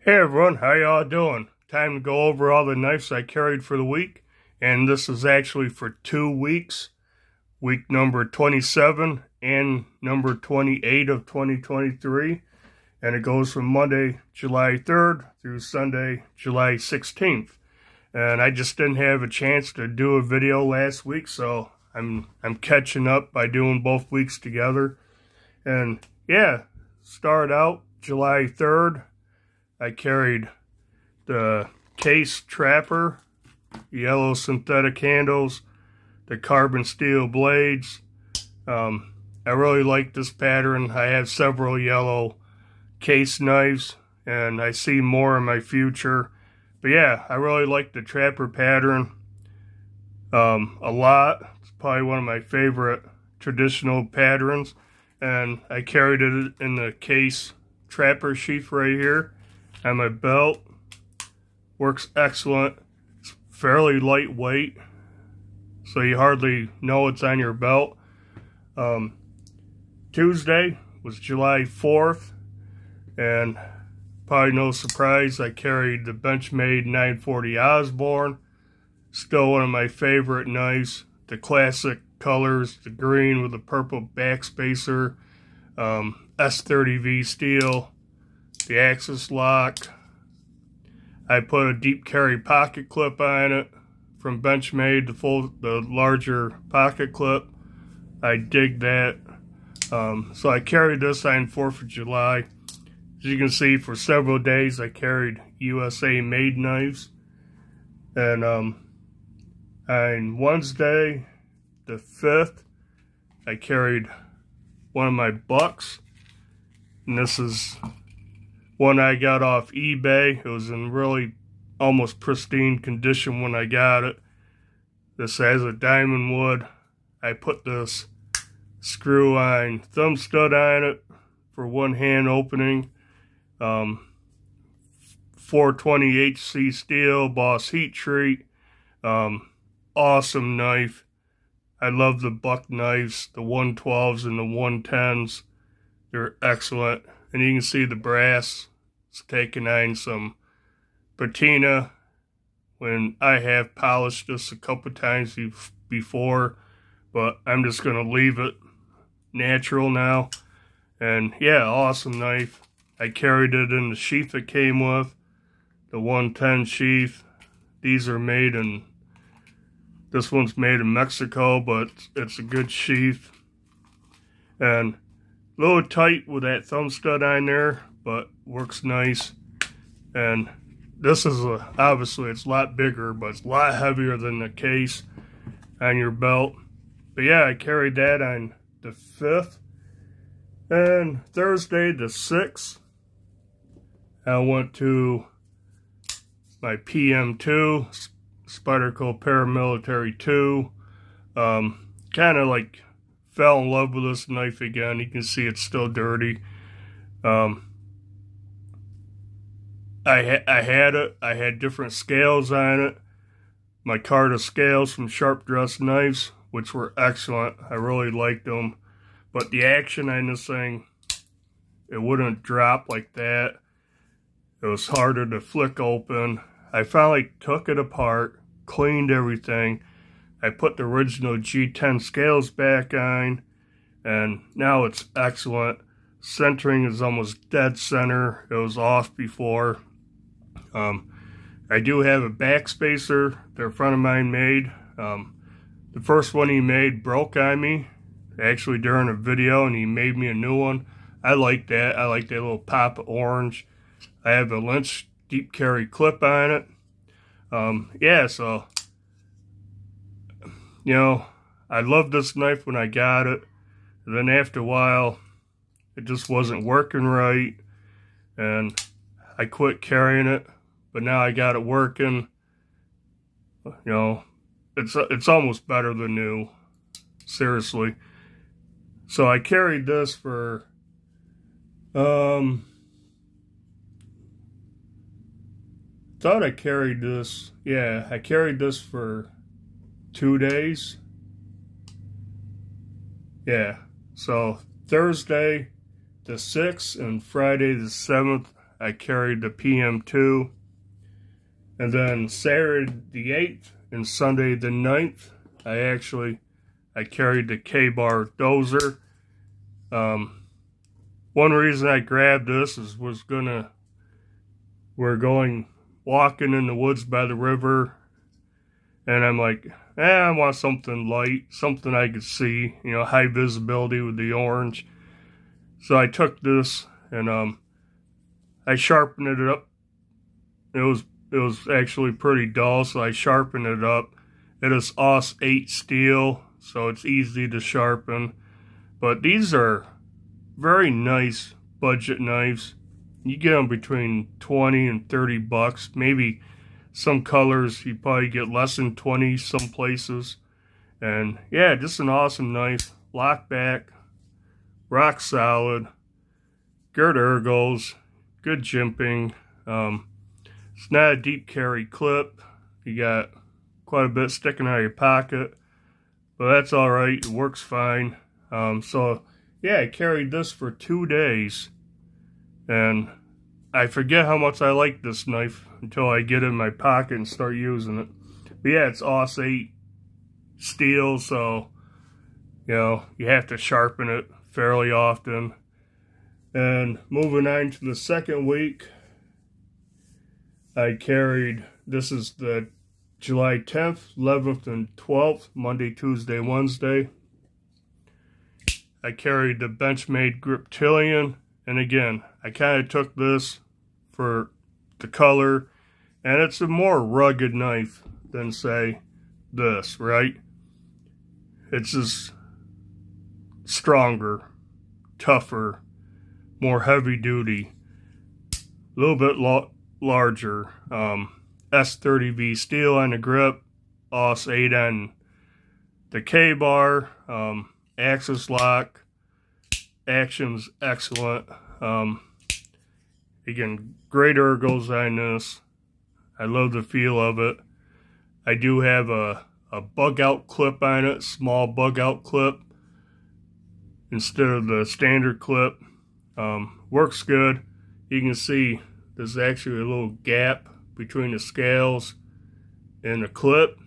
Hey everyone, how y'all doing? Time to go over all the knives I carried for the week, and this is actually for 2 weeks, week number 27 and number 28 of 2023, and it goes from Monday, July 3rd through Sunday, July 16th. And I just didn't have a chance to do a video last week, so I'm catching up by doing both weeks together. And yeah, start out July 3rd. I carried the case trapper, yellow synthetic handles, the carbon steel blades. I really like this pattern. I have several yellow case knives, and I see more in my future. But yeah, I really like the trapper pattern a lot. It's probably one of my favorite traditional patterns. And I carried it in the case trapper sheath right here. And my belt works excellent. It's fairly lightweight, so you hardly know it's on your belt. Tuesday was July 4th, and probably no surprise, I carried the Benchmade 940 Osborne. Still one of my favorite knives. The classic colors, the green with the purple backspacer, S30V steel. The axis lock. I put a deep carry pocket clip on it from Benchmade, the larger pocket clip. I dig that. So I carried this on 4th of July. As you can see, for several days I carried USA made knives. And on Wednesday, the 5th, I carried one of my bucks. And this is one I got off eBay. It was in really almost pristine condition when I got it. This has a diamond wood. I put this screw-on thumb stud on it for one hand opening. 420 HC steel, Boss heat treat. Awesome knife. I love the buck knives, the 112s and the 110s. They're excellent. And you can see the brass. It's taken on some patina when I have polished this a couple times before, but I'm just going to leave it natural now. And yeah, awesome knife. I carried it in the sheath it came with, the 110 sheath. These are made in, this one's made in Mexico, but it's a good sheath. And a little tight with that thumb stud on there, but works nice. And this is obviously it's a lot bigger, but it's a lot heavier than the case on your belt. But yeah, I carried that on the 5th. And Thursday the 6th, I went to my PM2, Spyderco Paramilitary 2. Kind of like fell in love with this knife again. You can see it's still dirty. I had it. I had different scales on it. My card of scales from Sharp Dress Knives, which were excellent. I really liked them. But the action on this thing, it wouldn't drop like that. It was harder to flick open. I finally took it apart, cleaned everything. I put the original G10 scales back on, and now it's excellent. Centering is almost dead center. It was off before. I do have a backspacer that a friend of mine made. The first one he made broke on me, actually during a video, and he made me a new one. I like that. I like that little pop of orange. I have a Lynch deep carry clip on it. Yeah, so, you know, I loved this knife when I got it. And then after a while, it just wasn't working right, and I quit carrying it. But now I got it working. You know, it's almost better than new, seriously. So I carried this for thought I carried this. Yeah, I carried this for 2 days. Yeah, so Thursday the 6th and Friday the 7th, I carried the PM2. And then Saturday the 8th and Sunday the 9th, I carried the K-Bar dozer. One reason I grabbed this is we're going walking in the woods by the river, and I'm like, I want something light, something I could see, you know, high visibility with the orange. So I took this and I sharpened it up. It was actually pretty dull, so I sharpened it up. It is AUS 8 steel, so it's easy to sharpen. But these are very nice budget knives. You get them between 20 and 30 bucks. Maybe some colors you probably get less than 20 some places. And yeah, just an awesome knife. Lock back, rock solid, good ergos, good jimping. It's not a deep carry clip. You got quite a bit sticking out of your pocket, but that's all right. It works fine. So yeah, I carried this for 2 days, and I forget how much I like this knife until I get it in my pocket and start using it. But yeah, it's AUS 8 steel, so you know, you have to sharpen it fairly often. And moving on to the second week, I carried, this is the July 10th, 11th, and 12th, Monday, Tuesday, Wednesday. I carried the Benchmade Griptilian, and again, I kind of took this for the color, and it's a more rugged knife than, say, this, right? It's just stronger, tougher, more heavy duty, a little bit larger. S30V steel on the grip, AUS 8 on the K-bar, axis lock, action's excellent. Again, great ergos on this. I love the feel of it. I do have a bug out clip on it, small bug out clip instead of the standard clip. Works good. You can see there's actually a little gap between the scales and the clip,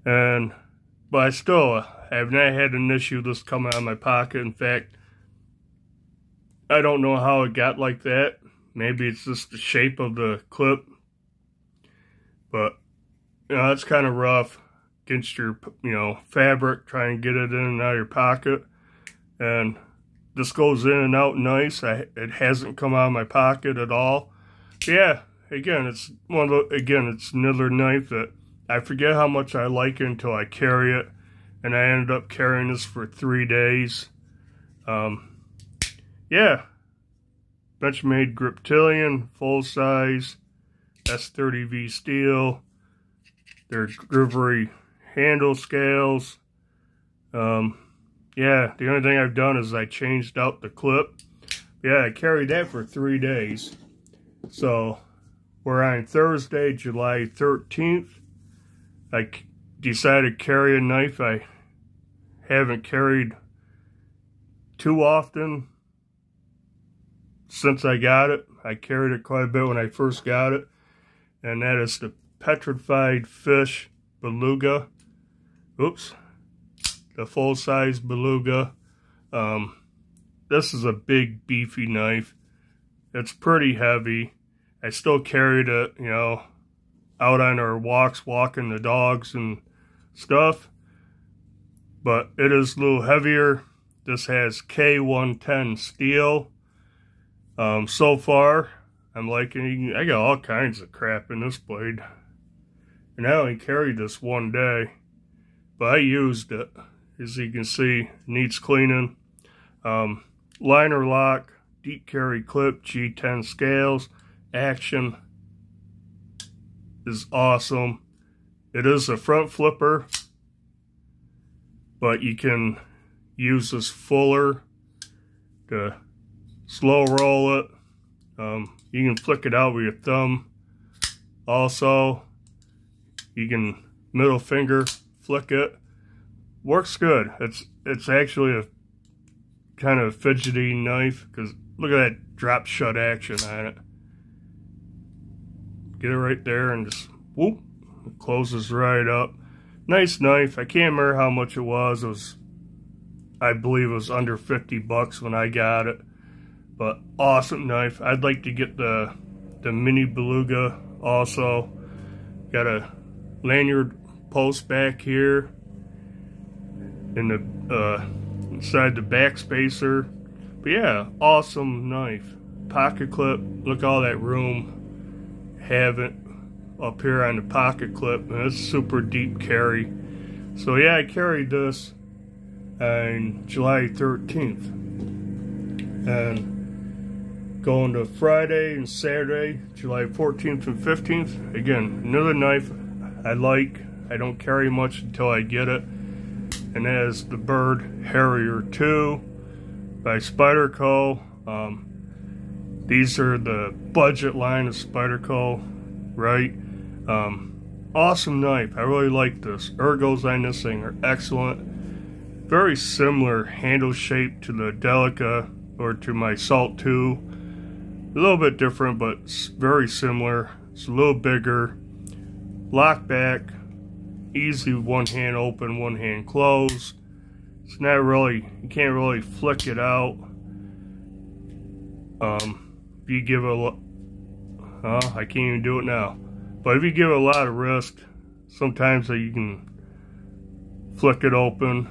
but I still have not had an issue this coming out of my pocket. In fact, I don't know how it got like that. Maybe it's just the shape of the clip, but you know, it's kind of rough against your, you know, fabric, trying to get it in and out of your pocket. And this goes in and out nice. It hasn't come out of my pocket at all. Yeah, again, it's it's another knife that I forget how much I like it until I carry it, and I ended up carrying this for 3 days. Yeah, Benchmade Griptilian, full size, S30V steel. They're Grivery handle scales. Yeah, the only thing I've done is I changed out the clip. Yeah, I carried that for 3 days. So we're on Thursday, July 13th. I decided to carry a knife I haven't carried too often since I got it. I carried it quite a bit when I first got it, and that is the Petrified Fish Beluga. Oops. The full-size Beluga. This is a big, beefy knife. It's pretty heavy. I still carried it, you know, out on our walks, walking the dogs and stuff. But it is a little heavier. This has K110 steel. So far, I'm liking, I got all kinds of crap in this blade. And I only carried this 1 day, but I used it. As you can see, needs cleaning. Liner lock, deep carry clip, G10 scales. Action is awesome. It is a front flipper, but you can use this fuller to slow roll it. You can flick it out with your thumb. Also, you can middle finger flick it. Works good. It's actually a kind of fidgety knife, because look at that drop shut action on it. Get it right there and just whoop, it closes right up. Nice knife. I can't remember how much it was. It was, I believe it was under 50 bucks when I got it. But awesome knife. I'd like to get the mini Beluga also. Got a lanyard post back here in the inside the back spacer. But yeah, awesome knife. Pocket clip. Look all that room. Have it up here on the pocket clip. And it's super deep carry. So yeah, I carried this on July 13th. And going to Friday and Saturday, July 14th and 15th. Again, another knife I like. I don't carry much until I get it. And that is the Bird Harrier 2 by Spyderco. These are the budget line of Spyderco, right? Awesome knife. I really like this. Ergos on this thing are excellent. Very similar handle shape to the Delica or to my Salt 2. A little bit different, but very similar. It's a little bigger. Lock back. Easy one hand open, one hand close. It's not really, you can't really flick it out. If you give it a, I can't even do it now. But if you give it a lot of wrist, sometimes you can flick it open.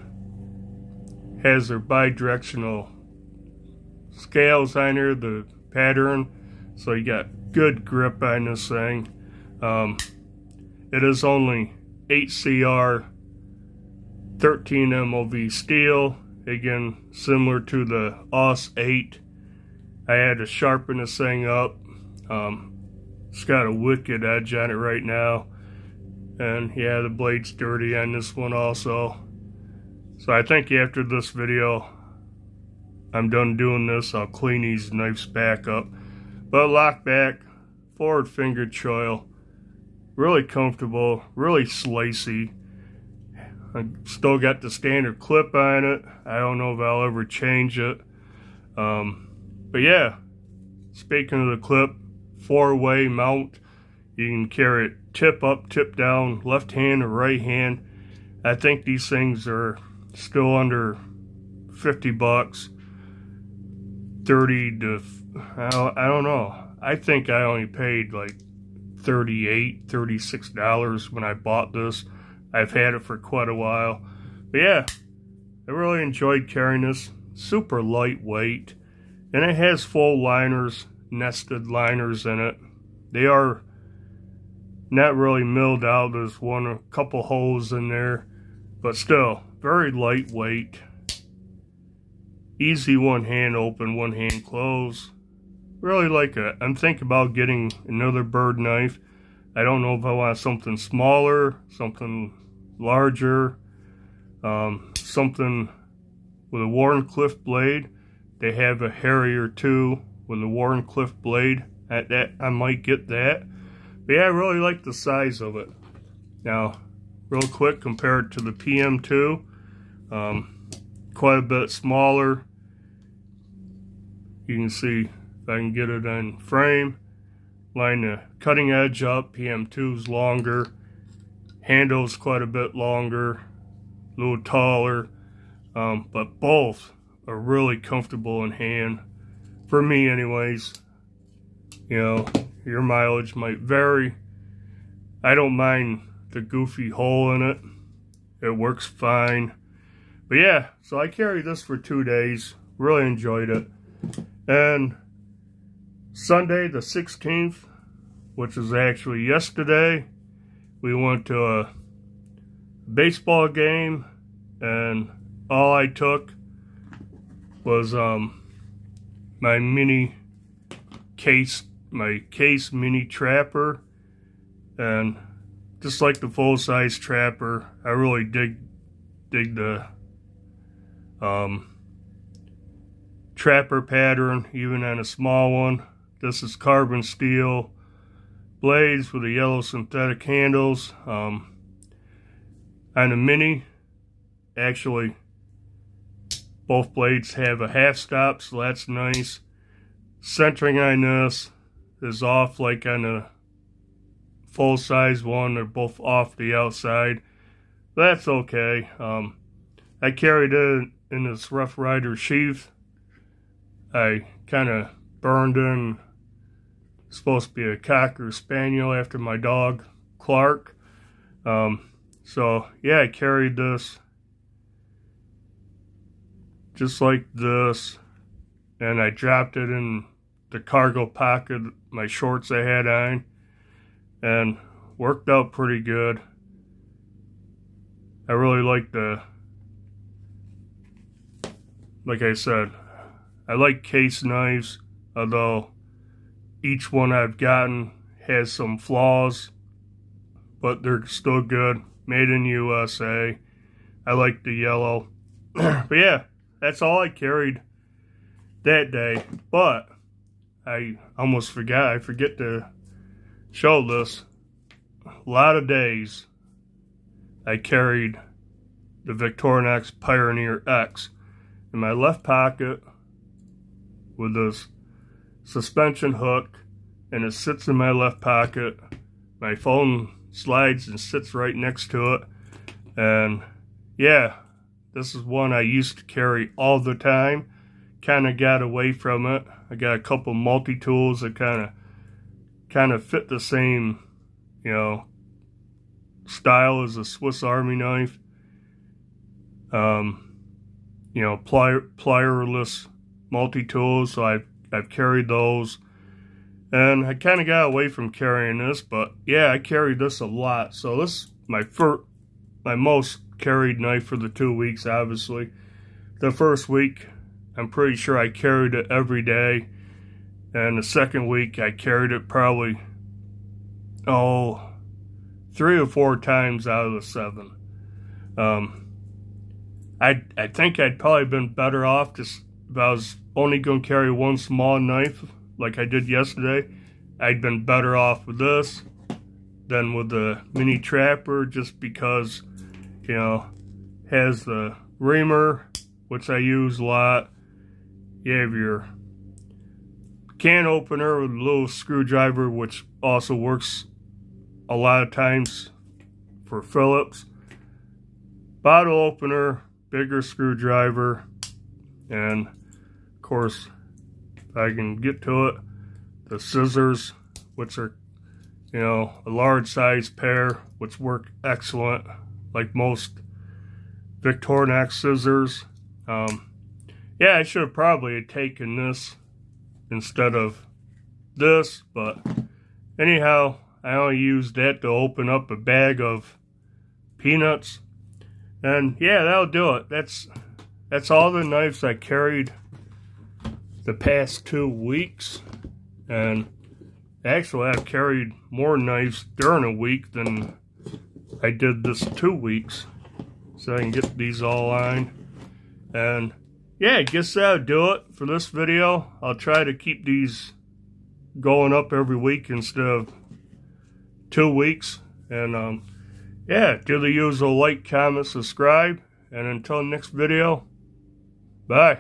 Has their bi-directional scales on here, the pattern, so you got good grip on this thing. It is only 8CR 13 MOV steel, again similar to the AUS 8. I had to sharpen this thing up. It's got a wicked edge on it right now, and yeah, the blade's dirty on this one also. So I think after this video I'm done doing this, I'll clean these knives back up. But lock back, forward finger choil, really comfortable, really slicey. I still got the standard clip on it. I don't know if I'll ever change it. But yeah, speaking of the clip, 4-way mount. You can carry it tip up, tip down, left hand or right hand. I think these things are still under 50 bucks. 30 to, I don't know. I think I only paid like $38, $36 when I bought this. I've had it for quite a while. But yeah, I really enjoyed carrying this. Super lightweight. And it has full liners, nested liners in it. They are not really milled out. There's a couple holes in there. But still, very lightweight. Easy one hand open, one hand close. Really like it. I'm thinking about getting another bird knife. I don't know if I want something smaller, something larger, something with a Wharncliffe blade. They have a Harrier 2 with a Wharncliffe blade. I might get that. But yeah, I really like the size of it. Now, real quick, compared to the PM2, quite a bit smaller. You can see if I can get it on frame. Line the cutting edge up. PM2's longer. Handle's quite a bit longer. A little taller. But both are really comfortable in hand. For me anyways. You know, your mileage might vary. I don't mind the goofy hole in it. It works fine. But yeah, so I carried this for 2 days. Really enjoyed it. And Sunday the 16th, which is actually yesterday, we went to a baseball game, and all I took was my mini case, my case mini trapper. And just like the full-size trapper, I really dig the trapper pattern, even on a small one. This is carbon steel blades with the yellow synthetic handles. On the mini, actually, both blades have a half stop, so that's nice. centering on this is off like on a full-size one. They're both off the outside. That's okay. I carried it in this Rough Rider sheath. I kind of burned in, supposed to be a Cocker Spaniel after my dog Clark. So yeah, I carried this just like this, and I dropped it in the cargo pocket, my shorts I had on, and worked out pretty good. I really like like I said, I like case knives, although each one I've gotten has some flaws, but they're still good. Made in USA. I like the yellow. But yeah, that's all I carried that day. But I almost forgot. I forget to show this. A lot of days I carried the Victorinox Pioneer X in my left pocket with this suspension hook, and it sits in my left pocket. My phone slides and sits right next to it. And yeah, this is one I used to carry all the time. Kind of got away from it. I got a couple multi-tools that kind of fit the same, you know, style as a Swiss Army knife. You know, plierless multi-tools, so I've carried those. And I kind of got away from carrying this, but yeah, I carried this a lot. So this is my most carried knife for the 2 weeks, obviously. The first week, I'm pretty sure I carried it every day. And the second week, I carried it probably, 3 or 4 times out of the 7. I think I'd probably been better off just if I was only going to carry one small knife like I did yesterday. I'd been better off with this than with the mini trapper, just because, you know, has the reamer, which I use a lot. You have your can opener with a little screwdriver, which also works a lot of times for Phillips. Bottle opener, bigger screwdriver, and of course, if I can get to it, the scissors, which are, you know, a large size pair, which work excellent, like most Victorinox scissors. Yeah, I should have probably taken this instead of this, but anyhow, I only used that to open up a bag of peanuts. And yeah, that'll do it. That's all the knives I carried the past 2 weeks. And actually, I've carried more knives during a week than I did this 2 weeks. So I can get these all on. And yeah, I guess that'll do it for this video. I'll try to keep these going up every week instead of 2 weeks. And yeah, do the usual like, comment, subscribe. And until next video, bye.